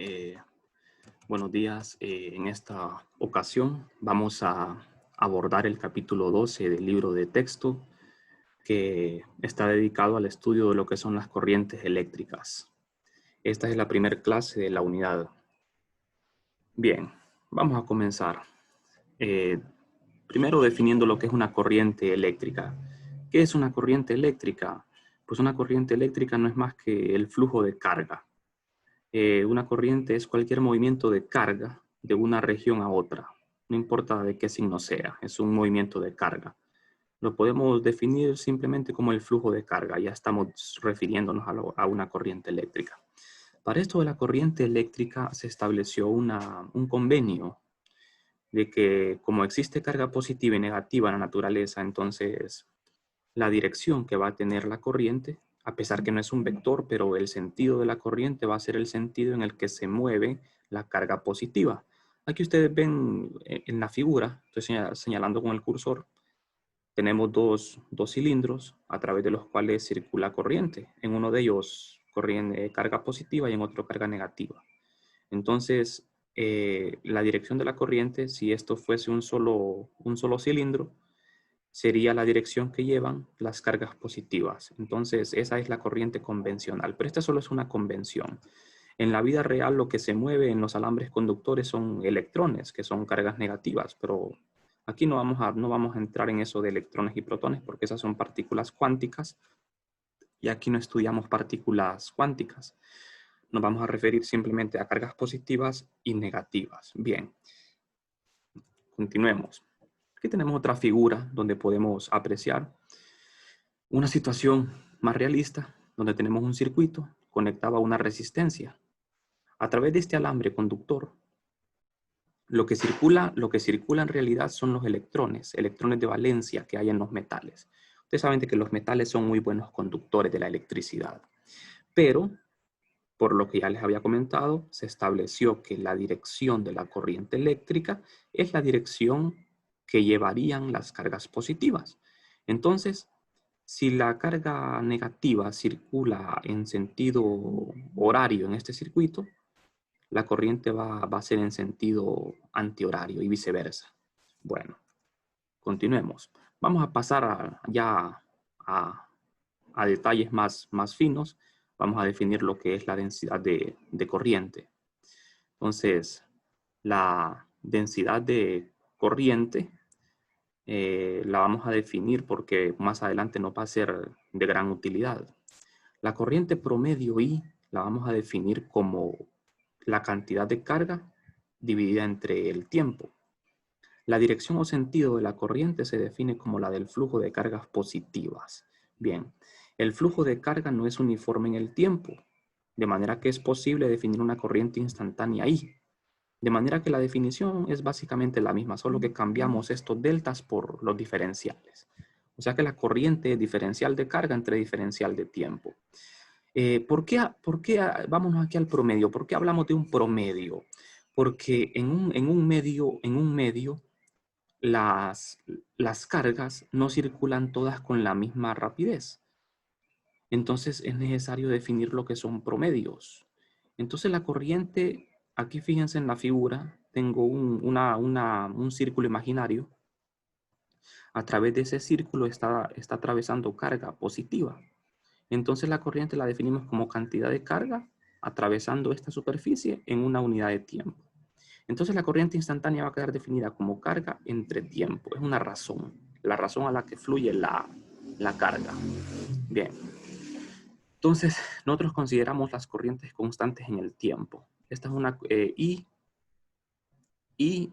Eh, Buenos días. En esta ocasión vamos a abordar el capítulo 12 del libro de texto que está dedicado al estudio de lo que son las corrientes eléctricas. Esta es la primera clase de la unidad. Bien, vamos a comenzar. Primero definiendo lo que es una corriente eléctrica. ¿Qué es una corriente eléctrica? Pues una corriente eléctrica no es más que el flujo de carga. Una corriente es cualquier movimiento de carga de una región a otra. No importa de qué signo sea, es un movimiento de carga. Lo podemos definir simplemente como el flujo de carga. Ya estamos refiriéndonos a una corriente eléctrica. Para esto de la corriente eléctrica se estableció un convenio de que como existe carga positiva y negativa en la naturaleza, entonces la dirección que va a tener la corriente, a pesar que no es un vector, pero el sentido de la corriente va a ser el sentido en el que se mueve la carga positiva. Aquí ustedes ven en la figura, estoy señalando con el cursor, tenemos dos cilindros a través de los cuales circula corriente. En uno de ellos corriente carga positiva y en otro carga negativa. Entonces, la dirección de la corriente, si esto fuese un solo cilindro, sería la dirección que llevan las cargas positivas. Entonces, esa es la corriente convencional, pero esta solo es una convención. En la vida real, lo que se mueve en los alambres conductores son electrones, que son cargas negativas, pero aquí no vamos a entrar en eso de electrones y protones, porque esas son partículas cuánticas, y aquí no estudiamos partículas cuánticas. Nos vamos a referir simplemente a cargas positivas y negativas. Bien, continuemos. Aquí tenemos otra figura donde podemos apreciar una situación más realista, donde tenemos un circuito conectado a una resistencia. A través de este alambre conductor, lo que circula en realidad son los electrones de valencia que hay en los metales. Ustedes saben que los metales son muy buenos conductores de la electricidad, pero por lo que ya les había comentado, se estableció que la dirección de la corriente eléctrica es la dirección que llevarían las cargas positivas. Entonces, si la carga negativa circula en sentido horario en este circuito, la corriente va a ser en sentido antihorario y viceversa. Bueno, continuemos. Vamos a pasar a detalles más finos. Vamos a definir lo que es la densidad de corriente. Entonces, la densidad de corriente la vamos a definir porque más adelante nos va a ser de gran utilidad. La corriente promedio I la vamos a definir como la cantidad de carga dividida entre el tiempo. La dirección o sentido de la corriente se define como la del flujo de cargas positivas. Bien, el flujo de carga no es uniforme en el tiempo, de manera que es posible definir una corriente instantánea I. De manera que la definición es básicamente la misma, solo que cambiamos estos deltas por los diferenciales. O sea que la corriente es diferencial de carga entre diferencial de tiempo. ¿Por qué vámonos aquí al promedio? ¿Por qué hablamos de un promedio? Porque en un medio las cargas no circulan todas con la misma rapidez. Entonces es necesario definir lo que son promedios. Entonces la corriente, aquí fíjense en la figura, tengo un círculo imaginario. A través de ese círculo está atravesando carga positiva. Entonces la corriente la definimos como cantidad de carga atravesando esta superficie en una unidad de tiempo. Entonces la corriente instantánea va a quedar definida como carga entre tiempo. Es una razón, la razón a la que fluye la carga. Bien. Entonces nosotros consideramos las corrientes constantes en el tiempo. Esta es una I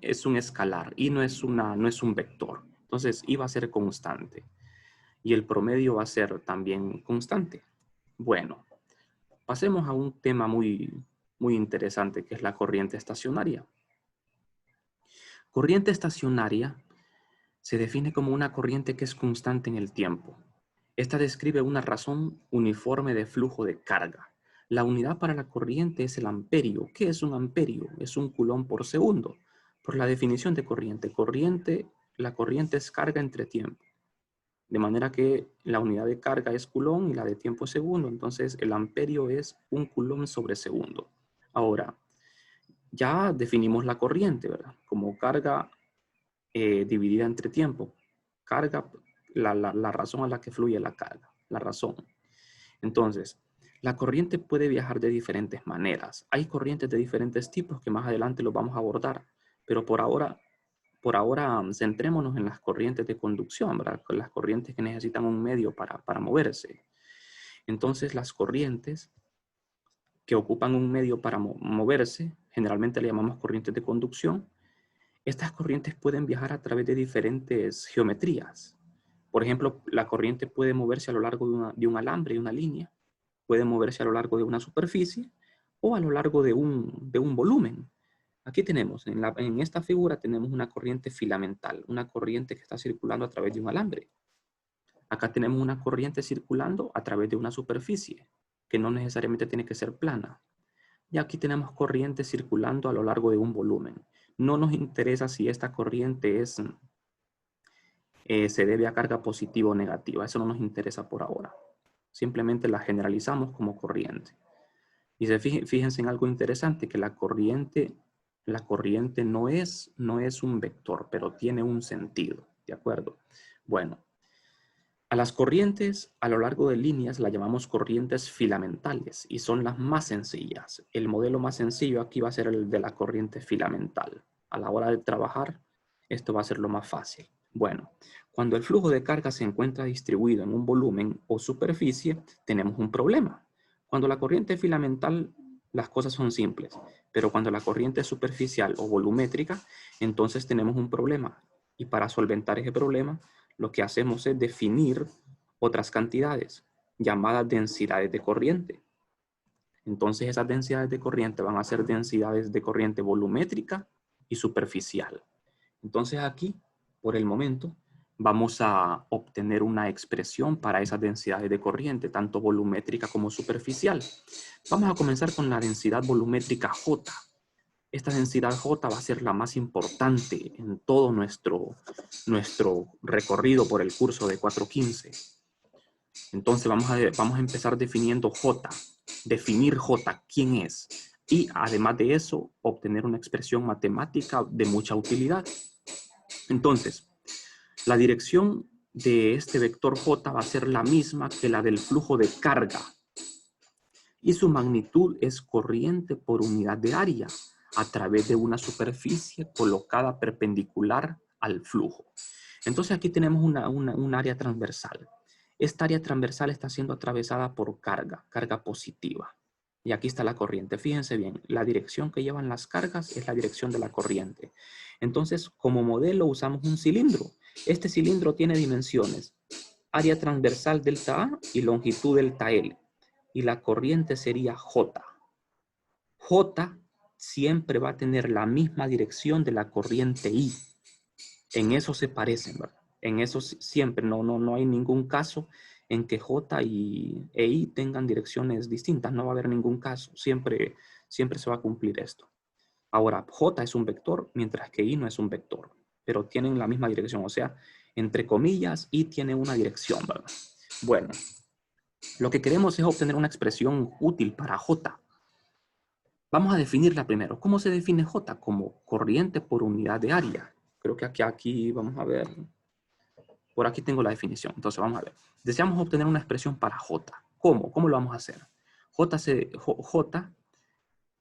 es un escalar, I no es un vector. Entonces I va a ser constante y el promedio va a ser también constante. Bueno, pasemos a un tema muy interesante que es la corriente estacionaria. Corriente estacionaria se define como una corriente que es constante en el tiempo. Esta describe una razón uniforme de flujo de carga. La unidad para la corriente es el amperio. ¿Qué es un amperio? Es un coulomb por segundo. Por la definición de corriente, la corriente es carga entre tiempo. De manera que la unidad de carga es coulomb y la de tiempo es segundo. Entonces el amperio es un coulomb sobre segundo. Ahora, ya definimos la corriente, ¿verdad? Como carga dividida entre tiempo. Carga, la razón a la que fluye la carga, la razón. Entonces, la corriente puede viajar de diferentes maneras. Hay corrientes de diferentes tipos que más adelante los vamos a abordar, pero por ahora centrémonos en las corrientes de conducción, ¿verdad? Las corrientes que necesitan un medio para moverse. Entonces, las corrientes que ocupan un medio para moverse, generalmente le llamamos corrientes de conducción. Estas corrientes pueden viajar a través de diferentes geometrías. Por ejemplo, la corriente puede moverse a lo largo de un alambre y una línea, puede moverse a lo largo de una superficie o a lo largo de un volumen. Aquí tenemos, en esta figura tenemos una corriente filamental, una corriente que está circulando a través de un alambre. Acá tenemos una corriente circulando a través de una superficie, que no necesariamente tiene que ser plana. Y aquí tenemos corriente circulando a lo largo de un volumen. No nos interesa si esta corriente se debe a carga positiva o negativa. Eso no nos interesa por ahora. Simplemente la generalizamos como corriente. Y fíjense en algo interesante, que la corriente no es un vector, pero tiene un sentido. ¿De acuerdo? Bueno, a las corrientes a lo largo de líneas las llamamos corrientes filamentales y son las más sencillas. El modelo más sencillo aquí va a ser el de la corriente filamental. A la hora de trabajar, esto va a ser lo más fácil. Bueno, cuando el flujo de carga se encuentra distribuido en un volumen o superficie, tenemos un problema. Cuando la corriente filamental, las cosas son simples, pero cuando la corriente es superficial o volumétrica, entonces tenemos un problema. Y para solventar ese problema, lo que hacemos es definir otras cantidades llamadas densidades de corriente. Entonces esas densidades de corriente van a ser densidades de corriente volumétrica y superficial. Entonces aquí, por el momento, vamos a obtener una expresión para esas densidades de corriente, tanto volumétrica como superficial. Vamos a comenzar con la densidad volumétrica J. Esta densidad J va a ser la más importante en todo nuestro recorrido por el curso de 415. Entonces vamos a empezar definiendo J. Definir J, ¿quién es? Y además de eso, obtener una expresión matemática de mucha utilidad. Entonces, la dirección de este vector J va a ser la misma que la del flujo de carga. Y su magnitud es corriente por unidad de área a través de una superficie colocada perpendicular al flujo. Entonces aquí tenemos un área transversal. Esta área transversal está siendo atravesada por carga positiva. Y aquí está la corriente. Fíjense bien, la dirección que llevan las cargas es la dirección de la corriente. Entonces, como modelo usamos un cilindro. Este cilindro tiene dimensiones: área transversal delta A y longitud delta L. Y la corriente sería J. J siempre va a tener la misma dirección de la corriente I. En eso se parecen, ¿verdad? En eso siempre, no hay ningún caso en que J e I tengan direcciones distintas. No va a haber ningún caso. Siempre se va a cumplir esto. Ahora, J es un vector, mientras que I no es un vector. Pero tienen la misma dirección. O sea, entre comillas, I tiene una dirección, ¿verdad? Bueno, lo que queremos es obtener una expresión útil para J. Vamos a definirla primero. ¿Cómo se define J? Como corriente por unidad de área. Creo que aquí vamos a ver. Por aquí tengo la definición. Entonces vamos a ver. Deseamos obtener una expresión para J. ¿Cómo? ¿Cómo lo vamos a hacer? J,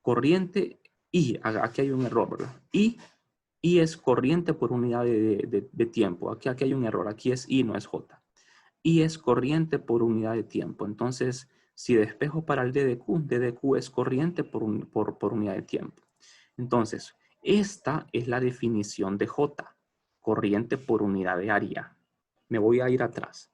corriente I. Aquí hay un error, ¿verdad? I es corriente por unidad de tiempo. Aquí hay un error. Aquí es I, no es J. I es corriente por unidad de tiempo. Entonces, si despejo para el DDQ es corriente por unidad de tiempo. Entonces, esta es la definición de J, corriente por unidad de área. Me voy a ir atrás.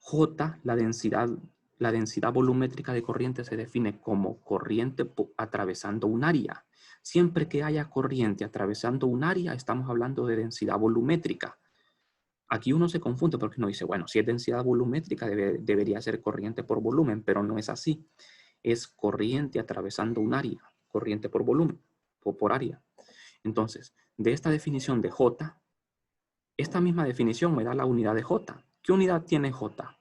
J, la densidad volumétrica de corriente se define como corriente atravesando un área. Siempre que haya corriente atravesando un área, estamos hablando de densidad volumétrica. Aquí uno se confunde porque uno dice, bueno, si es densidad volumétrica debería ser corriente por volumen, pero no es así. Es corriente atravesando un área, corriente por volumen o por área. Entonces, de esta definición de J, esta misma definición me da la unidad de J. ¿Qué unidad tiene J?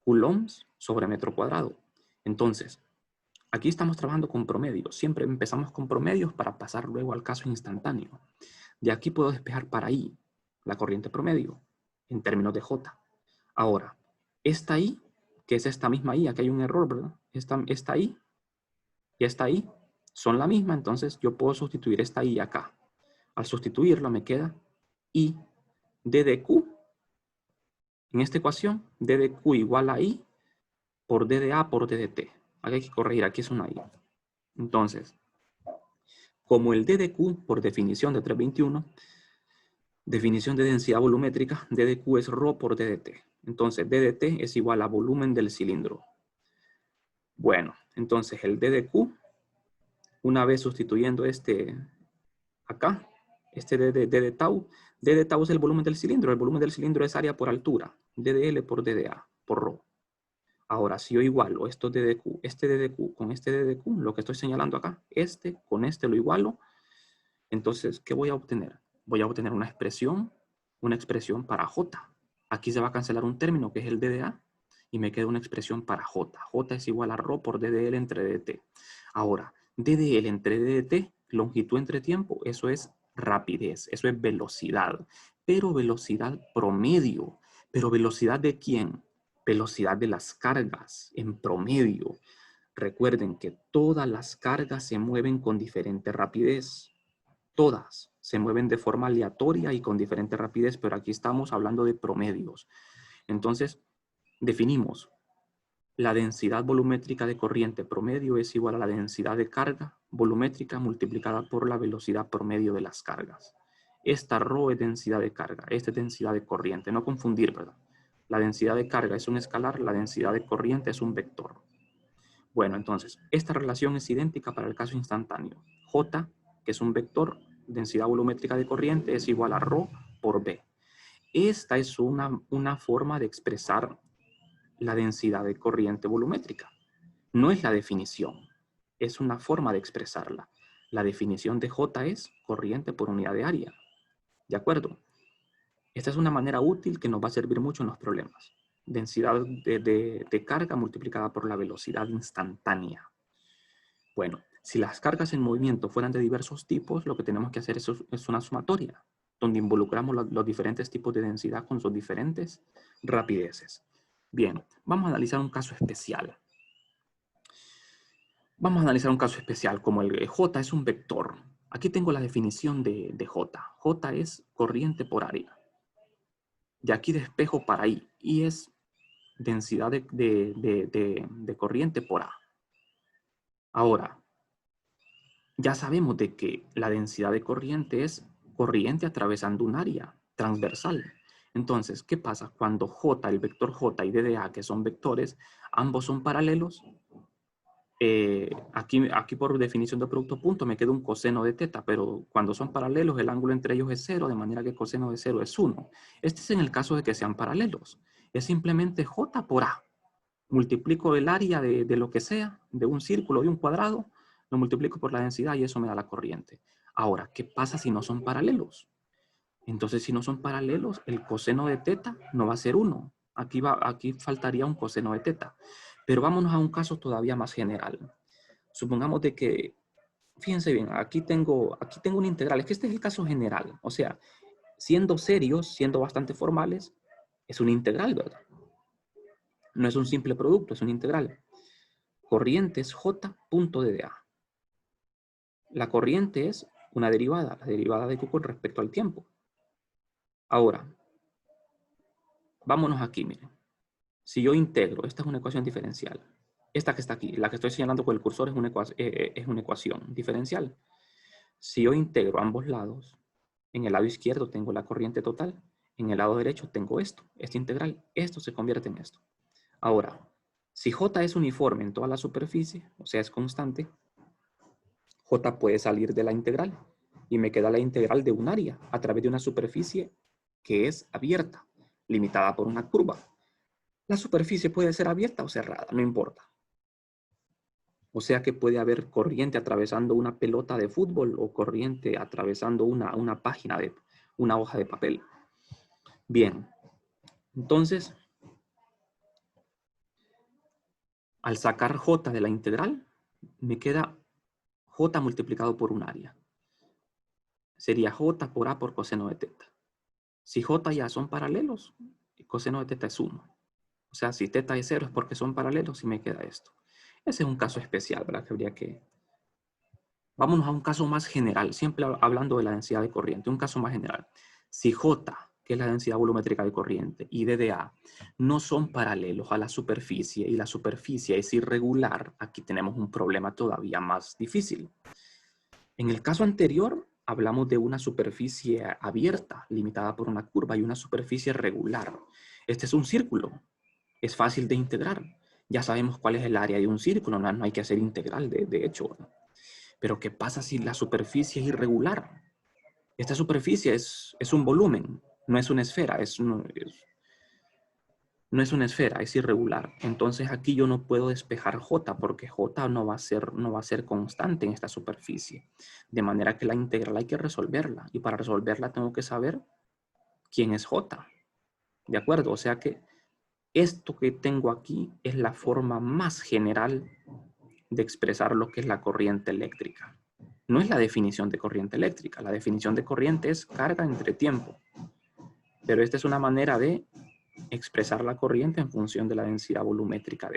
Coulombs sobre metro cuadrado. Entonces, Aquí estamos trabajando con promedios. Siempre empezamos con promedios para pasar luego al caso instantáneo. De aquí puedo despejar para I la corriente promedio en términos de J. Ahora, esta I, que es esta misma I, aquí hay un error, ¿verdad? Esta I y esta I son la misma, entonces yo puedo sustituir esta I acá. Al sustituirlo me queda I d de Q. En esta ecuación, d de Q igual a I por d de A por d de T. Aquí hay que corregir, aquí es una I. Entonces, como el d de Q, por definición de 321, definición de densidad volumétrica, d de Q es ρ por d de T. Entonces, d de T es igual a volumen del cilindro. Bueno, entonces el d de Q, una vez sustituyendo este acá, este d de tau es el volumen del cilindro. El volumen del cilindro es área por altura, d de L por d de A, por ρ. Ahora, si yo igualo estos d de Q, este d de Q con este d de Q, lo que estoy señalando acá, este con este lo igualo, entonces, ¿qué voy a obtener? Voy a obtener una expresión para J. Aquí se va a cancelar un término que es el d de A y me queda una expresión para J. J es igual a ρ por d de L entre d de T. Ahora, d de L entre d de T, longitud entre tiempo, eso es rapidez, eso es velocidad, pero velocidad promedio. ¿Pero velocidad de quién? Velocidad de las cargas en promedio. Recuerden que todas las cargas se mueven con diferente rapidez. Todas se mueven de forma aleatoria y con diferente rapidez, pero aquí estamos hablando de promedios. Entonces, definimos la densidad volumétrica de corriente promedio es igual a la densidad de carga volumétrica multiplicada por la velocidad promedio de las cargas. Esta ρ es densidad de carga, esta es densidad de corriente. No confundir, ¿verdad? La densidad de carga es un escalar, la densidad de corriente es un vector. Bueno, entonces, esta relación es idéntica para el caso instantáneo. J, que es un vector, densidad volumétrica de corriente, es igual a ρ por B. Esta es una forma de expresar la densidad de corriente volumétrica. No es la definición, es una forma de expresarla. La definición de J es corriente por unidad de área. ¿De acuerdo? Esta es una manera útil que nos va a servir mucho en los problemas. Densidad de carga multiplicada por la velocidad instantánea. Bueno, si las cargas en movimiento fueran de diversos tipos, lo que tenemos que hacer es una sumatoria, donde involucramos los diferentes tipos de densidad con sus diferentes rapideces. Bien, vamos a analizar un caso especial. Vamos a analizar un caso especial como el J es un vector. Aquí tengo la definición de J. J es corriente por área. Y aquí despejo para I. I es densidad de corriente por A. Ahora, ya sabemos de que la densidad de corriente es corriente atravesando un área transversal. Entonces, ¿qué pasa? Cuando J, el vector J y D de A, que son vectores, ambos son paralelos, aquí por definición de producto punto me queda un coseno de teta, pero cuando son paralelos el ángulo entre ellos es 0, de manera que coseno de 0 es 1. Este es en el caso de que sean paralelos. Es simplemente J por A. Multiplico el área de lo que sea, de un círculo, de un cuadrado, lo multiplico por la densidad y eso me da la corriente. Ahora, ¿qué pasa si no son paralelos? Entonces, si no son paralelos, el coseno de teta no va a ser 1. Aquí faltaría un coseno de teta. Pero vámonos a un caso todavía más general. Supongamos de que, fíjense bien, aquí tengo una integral. Es que este es el caso general. O sea, siendo serios, siendo bastante formales, es una integral, ¿verdad? No es un simple producto, es una integral. Corriente es J punto de A. La corriente es una derivada, la derivada de Q con respecto al tiempo. Ahora, vámonos aquí, miren. Si yo integro, esta es una ecuación diferencial. Esta que está aquí, la que estoy señalando con el cursor es una ecuación diferencial. Si yo integro ambos lados, en el lado izquierdo tengo la corriente total, en el lado derecho tengo esta integral. Esto se convierte en esto. Ahora, si J es uniforme en toda la superficie, o sea, es constante, J puede salir de la integral y me queda la integral de un área a través de una superficie que es abierta, limitada por una curva. La superficie puede ser abierta o cerrada, no importa. O sea que puede haber corriente atravesando una pelota de fútbol o corriente atravesando una página de una hoja de papel. Bien, entonces, al sacar J de la integral, me queda J multiplicado por un área. Sería J por A por coseno de teta. Si J y A son paralelos, el coseno de teta es 1. O sea, si teta es 0 es porque son paralelos y me queda esto. Ese es un caso especial, ¿verdad? Que habría que... Vámonos a un caso más general, siempre hablando de la densidad de corriente, un caso más general. Si J, que es la densidad volumétrica de corriente, y dDA no son paralelos a la superficie y la superficie es irregular, aquí tenemos un problema todavía más difícil. En el caso anterior, hablamos de una superficie abierta, limitada por una curva, y una superficie regular. Este es un círculo. Es fácil de integrar. Ya sabemos cuál es el área de un círculo, no hay que hacer integral, de hecho. Pero ¿qué pasa si la superficie es irregular? Esta superficie es un volumen, no es una esfera, no es una esfera, es irregular. Entonces aquí yo no puedo despejar J porque J no va a ser constante en esta superficie. De manera que la integral hay que resolverla. Y para resolverla tengo que saber quién es J. ¿De acuerdo? O sea que esto que tengo aquí es la forma más general de expresar lo que es la corriente eléctrica. No es la definición de corriente eléctrica. La definición de corriente es carga entre tiempo. Pero esta es una manera de expresar la corriente en función de la densidad volumétrica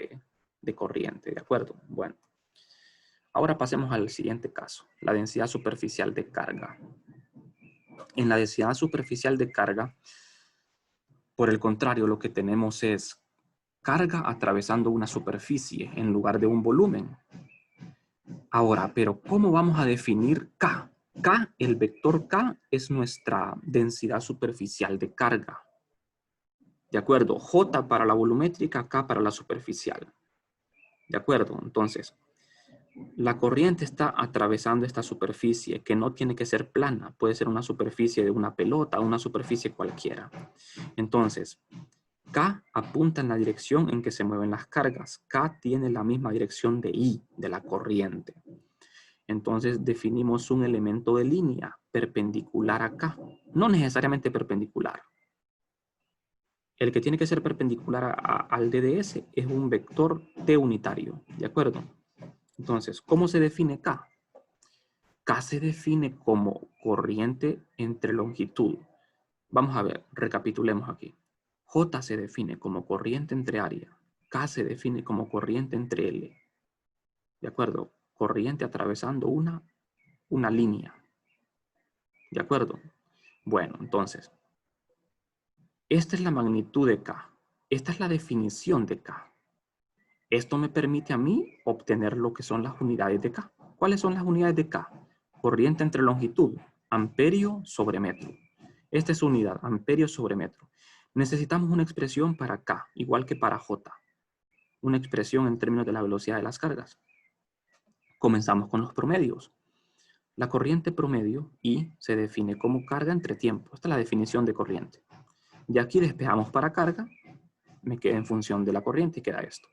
de corriente, ¿de acuerdo? Bueno, ahora pasemos al siguiente caso, la densidad superficial de carga. En la densidad superficial de carga, por el contrario, lo que tenemos es carga atravesando una superficie en lugar de un volumen. Ahora, pero ¿cómo vamos a definir K? K, el vector K, es nuestra densidad superficial de carga. ¿De acuerdo? J para la volumétrica, K para la superficial. ¿De acuerdo? Entonces, la corriente está atravesando esta superficie que no tiene que ser plana. Puede ser una superficie de una pelota, una superficie cualquiera. Entonces, K apunta en la dirección en que se mueven las cargas. K tiene la misma dirección de I, de la corriente. Entonces, definimos un elemento de línea perpendicular a K. No necesariamente perpendicular. El que tiene que ser perpendicular al DDS es un vector T unitario, ¿de acuerdo? Entonces, ¿cómo se define K? K se define como corriente entre longitud. Vamos a ver, recapitulemos aquí. J se define como corriente entre área. K se define como corriente entre L. ¿De acuerdo? Corriente atravesando una línea. ¿De acuerdo? Bueno, entonces, esta es la magnitud de K. Esta es la definición de K. Esto me permite a mí obtener lo que son las unidades de K. ¿Cuáles son las unidades de K? Corriente entre longitud, amperio sobre metro. Esta es su unidad, amperio sobre metro. Necesitamos una expresión para K, igual que para J. Una expresión en términos de la velocidad de las cargas. Comenzamos con los promedios. La corriente promedio, I, se define como carga entre tiempo. Esta es la definición de corriente. Y aquí despejamos para carga, me queda en función de la corriente y queda esto.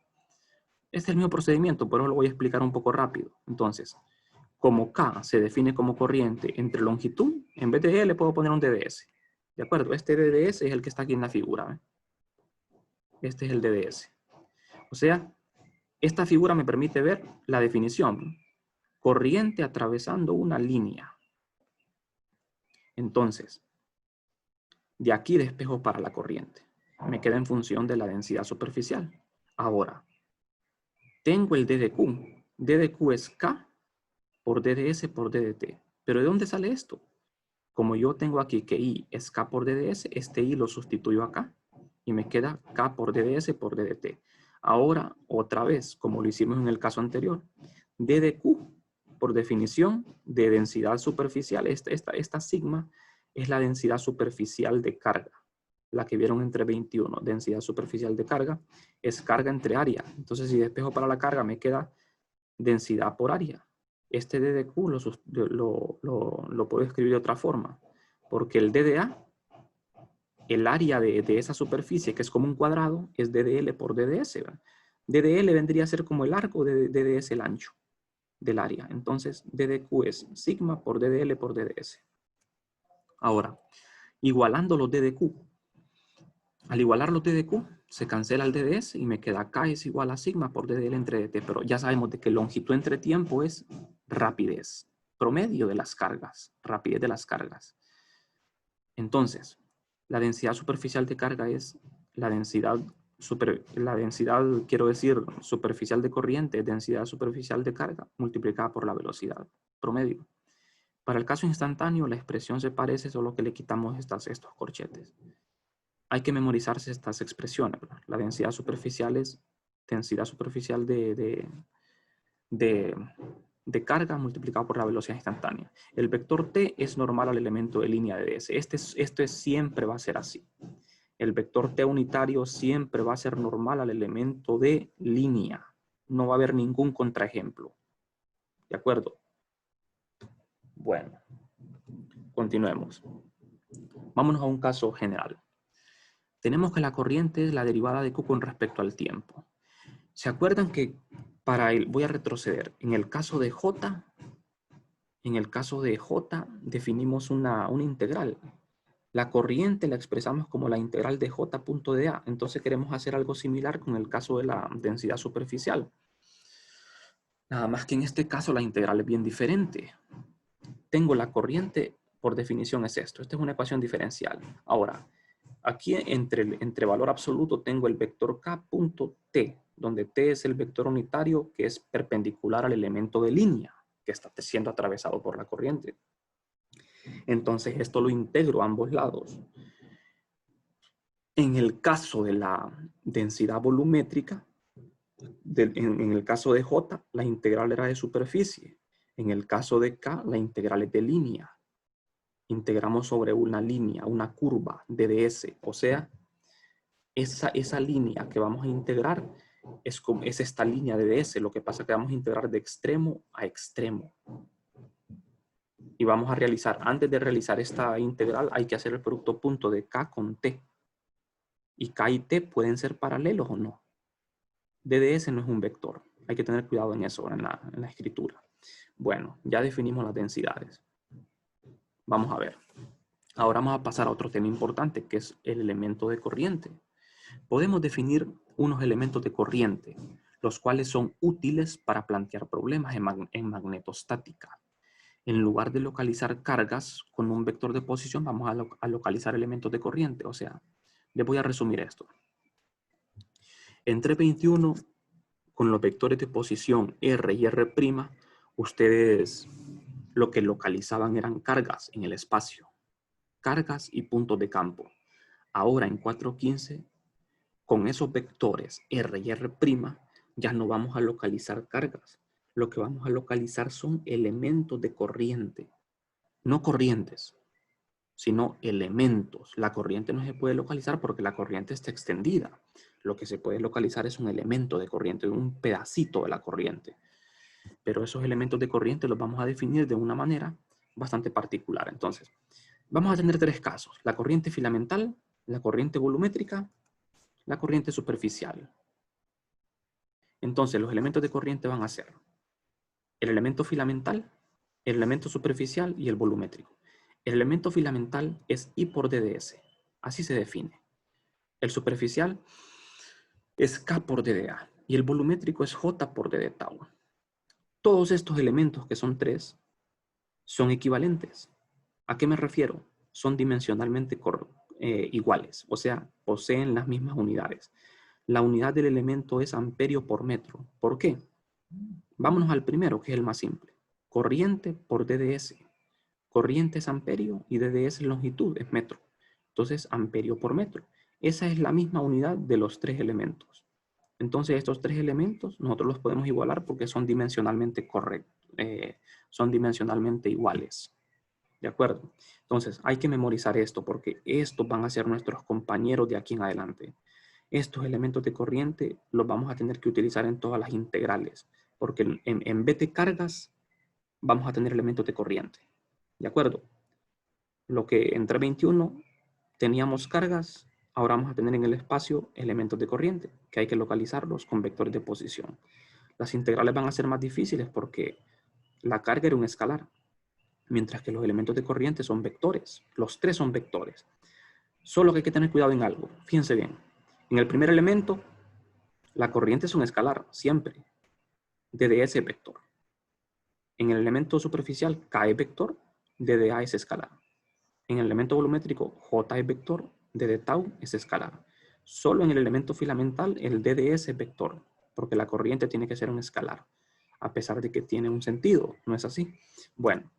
Este es el mismo procedimiento, pero lo voy a explicar un poco rápido. Entonces, como K se define como corriente entre longitud, en vez de L puedo poner un DDS. ¿De acuerdo? Este DDS es el que está aquí en la figura. Este es el DDS. O sea, esta figura me permite ver la definición. Corriente atravesando una línea. Entonces, de aquí despejo para la corriente. Me queda en función de la densidad superficial. Ahora, tengo el DDQ. DDQ es K por DDS por DDT. ¿Pero de dónde sale esto? Como yo tengo aquí que I es K por DDS, este I lo sustituyo acá y me queda K por DDS por DDT. Ahora, otra vez, como lo hicimos en el caso anterior, DDQ, por definición de densidad superficial, esta sigma es la densidad superficial de carga, la que vieron entre 21, densidad superficial de carga, es carga entre área. Entonces, si despejo para la carga, me queda densidad por área. Este DDQ lo puedo escribir de otra forma, porque el DDA, el área de esa superficie, que es como un cuadrado, es DDL por DDS. ¿verdad? DDL vendría a ser como el arco de DDS, el ancho del área. Entonces, DDQ es sigma por DDL por DDS. Ahora, igualando los DDQ, Al igualar los D de Q, se cancela el D de S y me queda K es igual a sigma por D de L entre DT. Pero ya sabemos de que longitud entre tiempo es rapidez. Promedio de las cargas. Rapidez de las cargas. Entonces, la densidad superficial de carga es la densidad superficial de corriente, es densidad superficial de carga multiplicada por la velocidad promedio. Para el caso instantáneo, la expresión se parece, solo que le quitamos estos corchetes. Hay que memorizarse estas expresiones, ¿verdad? La densidad superficial es densidad superficial de carga multiplicado por la velocidad instantánea. El vector t es normal al elemento de línea de ds. Este siempre va a ser así. El vector t unitario siempre va a ser normal al elemento de línea. No va a haber ningún contraejemplo. ¿De acuerdo? Bueno, continuemos. Vámonos a un caso general. Tenemos que la corriente es la derivada de Q con respecto al tiempo. ¿Se acuerdan que voy a retroceder? En el caso de J definimos una integral. La corriente la expresamos como la integral de J punto de A. Entonces queremos hacer algo similar con el caso de la densidad superficial. Nada más que en este caso la integral es bien diferente. Tengo la corriente, por definición es esto. Esta es una ecuación diferencial. Ahora, aquí entre valor absoluto tengo el vector K punto T, donde T es el vector unitario que es perpendicular al elemento de línea que está siendo atravesado por la corriente. Entonces esto lo integro a ambos lados. En el caso de la densidad volumétrica, en el caso de J, la integral era de superficie. En el caso de K, la integral es de línea. Integramos sobre una línea, una curva de ds. O sea, esa línea que vamos a integrar es esta línea de ds. Lo que pasa es que vamos a integrar de extremo a extremo. Y vamos a realizar, antes de realizar esta integral, hay que hacer el producto punto de K con T. Y K y T pueden ser paralelos o no. DDS no es un vector. Hay que tener cuidado en eso, en la escritura. Bueno, ya definimos las densidades. Vamos a ver. Ahora vamos a pasar a otro tema importante, que es el elemento de corriente. Podemos definir unos elementos de corriente, los cuales son útiles para plantear problemas en magnetostática. En lugar de localizar cargas con un vector de posición, vamos a localizar elementos de corriente. O sea, les voy a resumir esto. En 321, con los vectores de posición R y R', ustedes lo que localizaban eran cargas en el espacio. Cargas y puntos de campo. Ahora en 415, con esos vectores R y R', ya no vamos a localizar cargas. Lo que vamos a localizar son elementos de corriente. No corrientes, sino elementos. La corriente no se puede localizar porque la corriente está extendida. Lo que se puede localizar es un elemento de corriente, un pedacito de la corriente. Pero esos elementos de corriente los vamos a definir de una manera bastante particular. Entonces, vamos a tener tres casos: la corriente filamental, la corriente volumétrica, la corriente superficial. Entonces, los elementos de corriente van a ser el elemento filamental, el elemento superficial y el volumétrico. El elemento filamental es I por DDS, así se define. El superficial es K por DDA y el volumétrico es J por DD tau. Todos estos elementos, que son tres, son equivalentes. ¿A qué me refiero? Son dimensionalmente iguales, o sea, poseen las mismas unidades. La unidad del elemento es amperio por metro. ¿Por qué? Vámonos al primero, que es el más simple. Corriente por DDS. Corriente es amperio y DDS es longitud, es metro. Entonces, amperio por metro. Esa es la misma unidad de los tres elementos. Entonces, estos tres elementos nosotros los podemos igualar porque son dimensionalmente son dimensionalmente iguales. ¿De acuerdo? Entonces, hay que memorizar esto porque estos van a ser nuestros compañeros de aquí en adelante. Estos elementos de corriente los vamos a tener que utilizar en todas las integrales, porque en vez de cargas vamos a tener elementos de corriente. ¿De acuerdo? Lo que entre 21 teníamos cargas, ahora vamos a tener en el espacio elementos de corriente, que hay que localizarlos con vectores de posición. Las integrales van a ser más difíciles porque la carga era un escalar, mientras que los elementos de corriente son vectores. Los tres son vectores. Solo que hay que tener cuidado en algo. Fíjense bien. En el primer elemento, la corriente es un escalar, siempre. DDS es vector. En el elemento superficial, K es vector, DDA es escalar. En el elemento volumétrico, J es vector, DD tau es escalar. Solo en el elemento filamental, el DDS es vector, porque la corriente tiene que ser un escalar, a pesar de que tiene un sentido, ¿no es así? Bueno,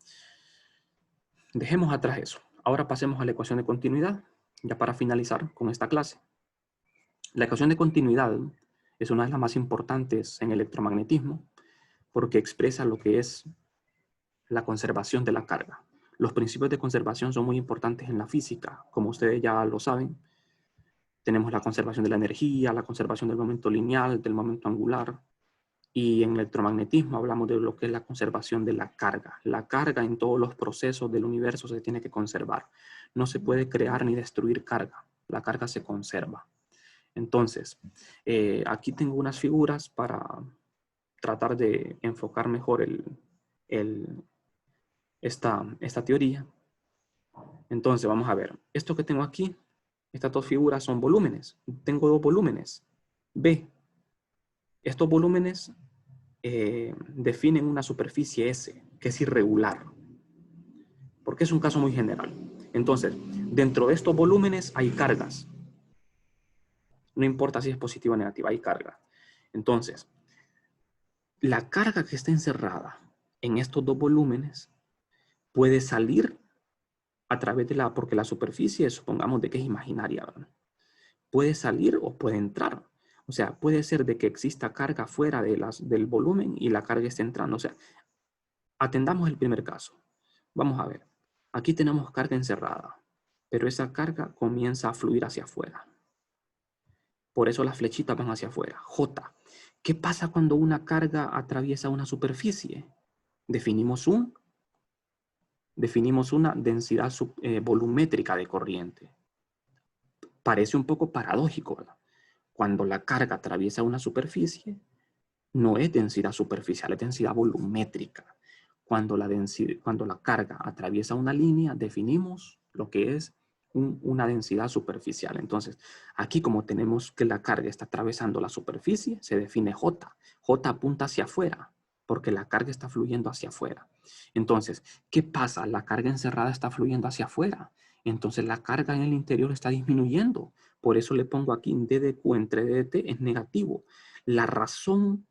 dejemos atrás eso. Ahora pasemos a la ecuación de continuidad, ya para finalizar con esta clase. La ecuación de continuidad es una de las más importantes en electromagnetismo, porque expresa lo que es la conservación de la carga. Los principios de conservación son muy importantes en la física, como ustedes ya lo saben. Tenemos la conservación de la energía, la conservación del momento lineal, del momento angular. Y en electromagnetismo hablamos de lo que es la conservación de la carga. La carga en todos los procesos del universo se tiene que conservar. No se puede crear ni destruir carga. La carga se conserva. Entonces, aquí tengo unas figuras para tratar de enfocar mejor esta teoría. Entonces, vamos a ver. Esto que tengo aquí, estas dos figuras son volúmenes. Tengo dos volúmenes. B. Estos volúmenes definen una superficie S, que es irregular. Porque es un caso muy general. Entonces, dentro de estos volúmenes hay cargas. No importa si es positiva o negativa, hay carga. Entonces, la carga que está encerrada en estos dos volúmenes puede salir a través de porque la superficie, supongamos de que es imaginaria, ¿verdad? Puede salir o puede entrar. O sea, puede ser de que exista carga fuera del volumen y la carga esté entrando. O sea, atendamos el primer caso. Vamos a ver. Aquí tenemos carga encerrada, pero esa carga comienza a fluir hacia afuera. Por eso las flechitas van hacia afuera. J. ¿Qué pasa cuando una carga atraviesa una superficie? Definimos una densidad volumétrica de corriente. Parece un poco paradójico, ¿verdad? Cuando la carga atraviesa una superficie, no es densidad superficial, es densidad volumétrica. Cuando la carga atraviesa una línea, definimos lo que es una densidad superficial. Entonces, aquí como tenemos que la carga está atravesando la superficie, se define J. J apunta hacia afuera, porque la carga está fluyendo hacia afuera. Entonces, ¿qué pasa? La carga encerrada está fluyendo hacia afuera. Entonces, la carga en el interior está disminuyendo. Por eso le pongo aquí dDq entre dT es negativo. La razón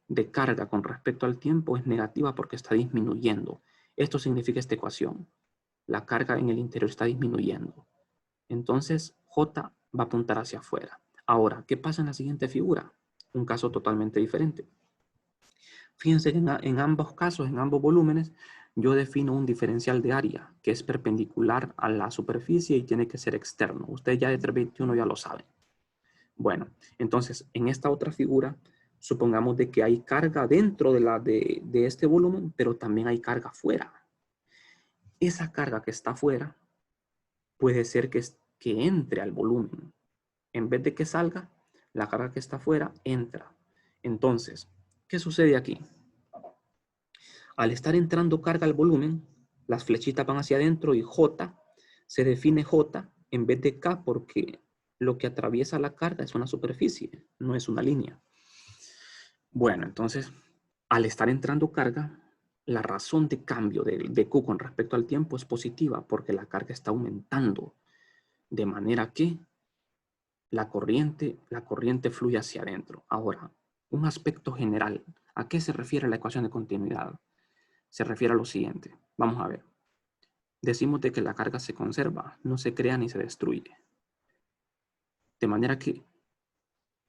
de carga con respecto al tiempo es negativa porque está disminuyendo. Esto significa esta ecuación. La carga en el interior está disminuyendo. Entonces, J va a apuntar hacia afuera. Ahora, ¿qué pasa en la siguiente figura? Un caso totalmente diferente. Fíjense que en ambos casos, en ambos volúmenes, yo defino un diferencial de área que es perpendicular a la superficie y tiene que ser externo. Ustedes ya de 321 ya lo saben. Bueno, entonces, en esta otra figura, supongamos de que hay carga dentro de este volumen, pero también hay carga fuera. Esa carga que está fuera puede ser que entre al volumen. En vez de que salga, la carga que está fuera entra. Entonces, ¿qué sucede aquí? Al estar entrando carga al volumen, las flechitas van hacia adentro y J se define J en vez de K porque lo que atraviesa la carga es una superficie, no es una línea. Bueno, entonces, al estar entrando carga, la razón de cambio de Q con respecto al tiempo es positiva porque la carga está aumentando, de manera que la corriente fluye hacia adentro. Ahora, un aspecto general. ¿A qué se refiere la ecuación de continuidad? Se refiere a lo siguiente. Vamos a ver. Decimos de que la carga se conserva, no se crea ni se destruye. De manera que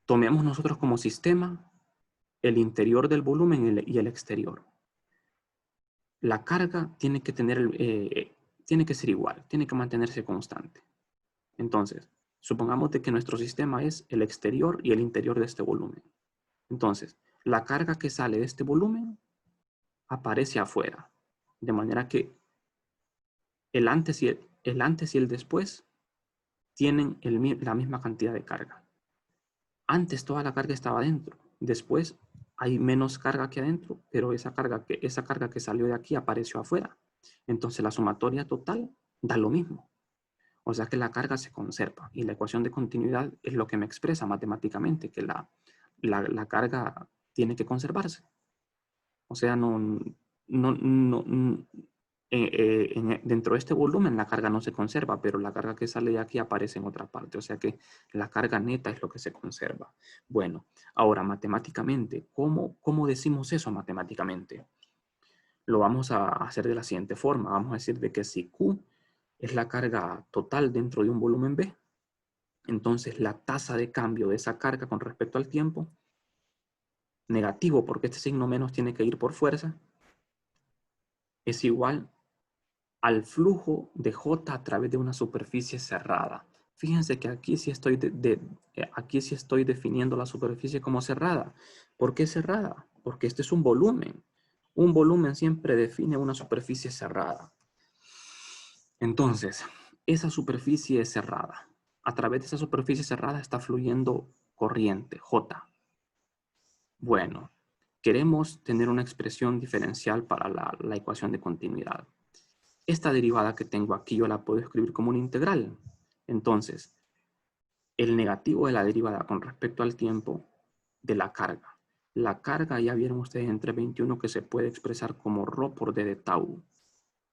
tomemos nosotros como sistema el interior del volumen y el exterior. La carga tiene que ser igual, tiene que mantenerse constante. Entonces, supongamos de que nuestro sistema es el exterior y el interior de este volumen. Entonces, la carga que sale de este volumen aparece afuera. De manera que el antes y el después tienen la misma cantidad de carga. Antes toda la carga estaba adentro. Después hay menos carga aquí adentro, pero esa carga que salió de aquí apareció afuera. Entonces la sumatoria total da lo mismo. O sea que la carga se conserva. Y la ecuación de continuidad es lo que me expresa matemáticamente, que la carga tiene que conservarse. O sea, dentro de este volumen la carga no se conserva, pero la carga que sale de aquí aparece en otra parte. O sea que la carga neta es lo que se conserva. Bueno, ahora matemáticamente, ¿cómo decimos eso matemáticamente? Lo vamos a hacer de la siguiente forma. Vamos a decir de que si Q es la carga total dentro de un volumen B, entonces la tasa de cambio de esa carga con respecto al tiempo, negativo porque este signo menos tiene que ir por fuerza, es igual al flujo de J a través de una superficie cerrada. Fíjense que aquí sí estoy definiendo la superficie como cerrada. ¿Por qué cerrada? Porque este es un volumen. Un volumen siempre define una superficie cerrada. Entonces, esa superficie es cerrada. A través de esa superficie cerrada está fluyendo corriente, J. Bueno, queremos tener una expresión diferencial para la ecuación de continuidad. Esta derivada que tengo aquí yo la puedo escribir como una integral. Entonces, el negativo de la derivada con respecto al tiempo de la carga. La carga ya vieron ustedes en 321 que se puede expresar como ρ por d de tau.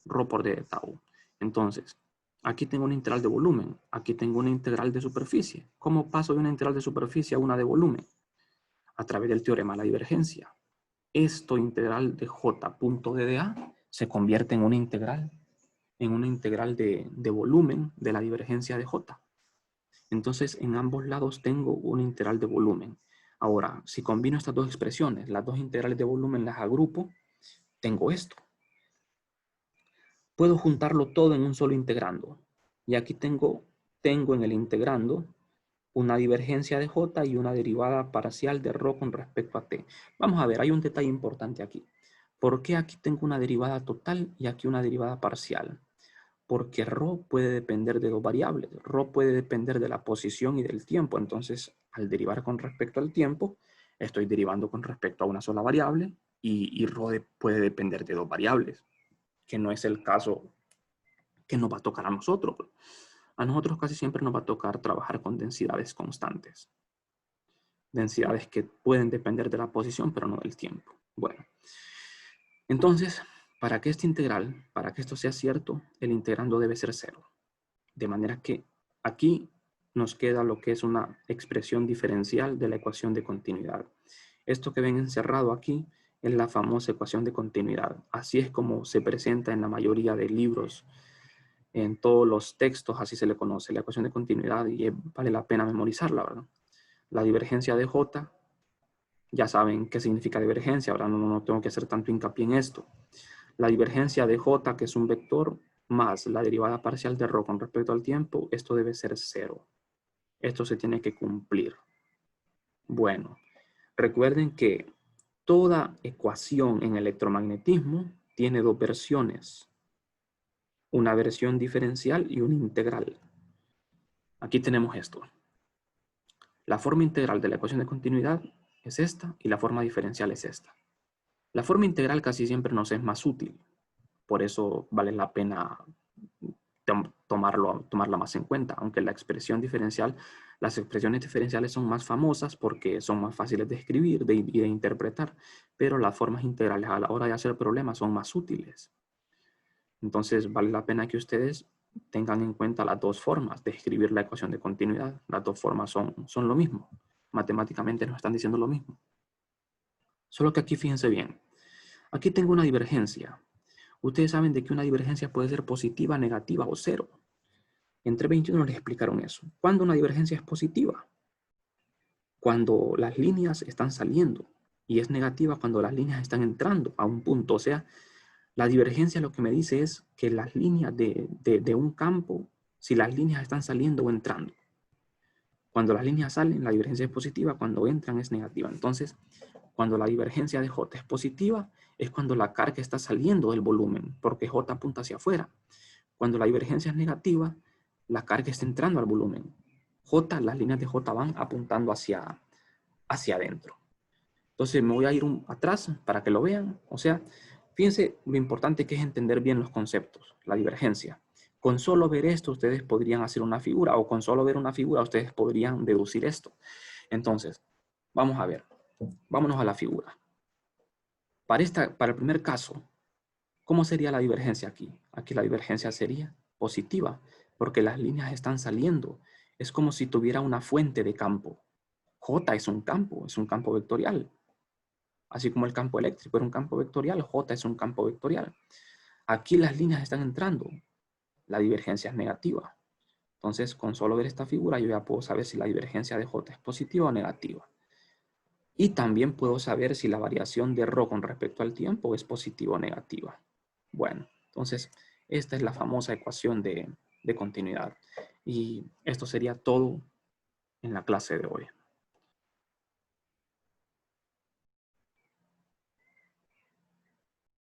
Ρ por d de tau. Entonces, aquí tengo una integral de volumen. Aquí tengo una integral de superficie. ¿Cómo paso de una integral de superficie a una de volumen? A través del teorema de la divergencia. Esto integral de j punto d de a se convierte en una integral de volumen de la divergencia de J. Entonces, en ambos lados tengo una integral de volumen. Ahora, si combino estas dos expresiones, las dos integrales de volumen las agrupo, tengo esto. Puedo juntarlo todo en un solo integrando. Y aquí tengo en el integrando una divergencia de J y una derivada parcial de ρ con respecto a t. Vamos a ver, hay un detalle importante aquí. ¿Por qué aquí tengo una derivada total y aquí una derivada parcial? Porque ρ puede depender de dos variables. ρ puede depender de la posición y del tiempo. Entonces, al derivar con respecto al tiempo, estoy derivando con respecto a una sola variable y ρ puede depender de dos variables, que no es el caso que nos va a tocar a nosotros. A nosotros casi siempre nos va a tocar trabajar con densidades constantes. Densidades que pueden depender de la posición, pero no del tiempo. Bueno, entonces, para que esto sea cierto, el integrando debe ser cero. De manera que aquí nos queda lo que es una expresión diferencial de la ecuación de continuidad. Esto que ven encerrado aquí es la famosa ecuación de continuidad. Así es como se presenta en la mayoría de libros, en todos los textos, así se le conoce, la ecuación de continuidad, y vale la pena memorizarla, ¿verdad? La divergencia de J, ya saben qué significa divergencia, ahora no tengo que hacer tanto hincapié en esto. La divergencia de J, que es un vector, más la derivada parcial de ρ con respecto al tiempo, esto debe ser cero. Esto se tiene que cumplir. Bueno, recuerden que toda ecuación en electromagnetismo tiene dos versiones. Una versión diferencial y una integral. Aquí tenemos esto. La forma integral de la ecuación de continuidad es esta y la forma diferencial es esta. La forma integral casi siempre nos es más útil. Por eso vale la pena tomarla más en cuenta, aunque las expresiones diferenciales son más famosas porque son más fáciles de escribir y de interpretar, pero las formas integrales a la hora de hacer problemas son más útiles. Entonces vale la pena que ustedes tengan en cuenta las dos formas de escribir la ecuación de continuidad. Las dos formas son lo mismo. Matemáticamente nos están diciendo lo mismo. Solo que aquí fíjense bien. Aquí tengo una divergencia. Ustedes saben de que una divergencia puede ser positiva, negativa o cero. En 321 les explicaron eso. ¿Cuándo una divergencia es positiva? Cuando las líneas están saliendo. Y es negativa cuando las líneas están entrando a un punto. O sea, la divergencia lo que me dice es que las líneas de un campo, si las líneas están saliendo o entrando. Cuando las líneas salen, la divergencia es positiva. Cuando entran, es negativa. Entonces, cuando la divergencia de J es positiva, es cuando la carga está saliendo del volumen, porque J apunta hacia afuera. Cuando la divergencia es negativa, la carga está entrando al volumen. Las líneas de J van apuntando hacia adentro. Entonces me voy a ir atrás para que lo vean. O sea, fíjense lo importante que es entender bien los conceptos. La divergencia. Con solo ver esto, ustedes podrían hacer una figura, o con solo ver una figura, ustedes podrían deducir esto. Entonces, vamos a ver. Vámonos a la figura. Para el primer caso, ¿cómo sería la divergencia aquí? Aquí la divergencia sería positiva, porque las líneas están saliendo. Es como si tuviera una fuente de campo. J es un campo vectorial. Así como el campo eléctrico era un campo vectorial, J es un campo vectorial. Aquí las líneas están entrando. La divergencia es negativa. Entonces, con solo ver esta figura, yo ya puedo saber si la divergencia de J es positiva o negativa. Y también puedo saber si la variación de ρ con respecto al tiempo es positiva o negativa. Bueno, entonces, esta es la famosa ecuación de continuidad. Y esto sería todo en la clase de hoy.